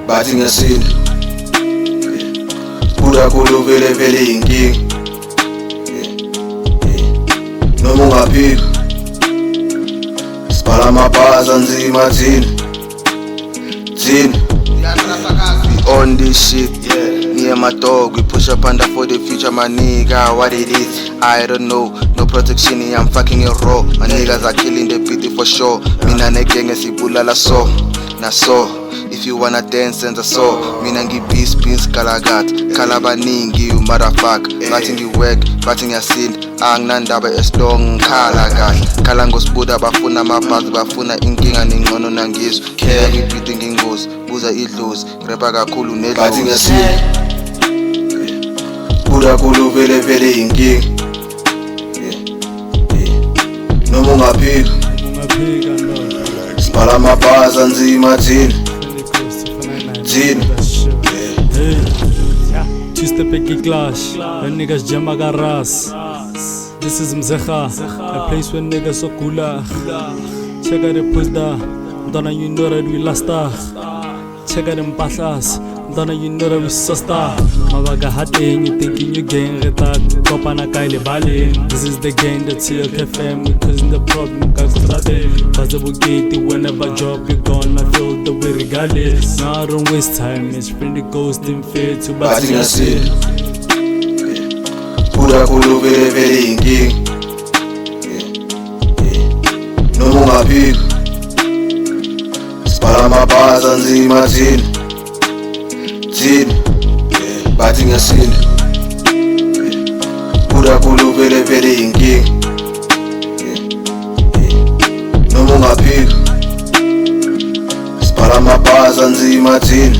bathi ngiyasinda kakhulu vele inkinga noma ungaphika sibhala amabhaza nzima thina on this shit, me and my dog, we push up under for the future, my nigga, what it is, I don't know, no protection, I'm fucking it raw, my niggas are killing the beat for sure, mina negenge sibulala so, na so, if you wanna dance and so, mina ngibis pins kalagat, kalabaningi you motherfucker, bathi ngiwork, bathi ngiyasinda, anginandaba esilong kalagat, kala ngosibuda bafuna amabhazi, bafuna inkinga ningcono nangizwe, kaya ngibhidi ngingozi, buza idlozi, repa kakhulu nedlozi, bathi ngiyasinda kakhulu vele inkinga noma ungaphika sibhala amabhaza nzima thina Two-step clash, when niggas jam agaras. This is Mzecha, a place where niggas so cooler. Check out the pussda, donna you know that we last star. Check out them pasas, donna you know that we sasta. Mawaga hating, you thinking you gang retard. Kopana kaile bali. This is the game that's here, KFM. We causing the problem, guys. Possible gate, whenever job you gone, I feel the way regardless. Now I don't waste time, it's pretty ghost in fear to bathi ngiyasinda kakhulu vele inkinga noma ungaphika sibhala amabhaza nzima thina bathi ngiyasinda kakhulu vele inkinga noma ungaphika sibhala amabhaza nzima thina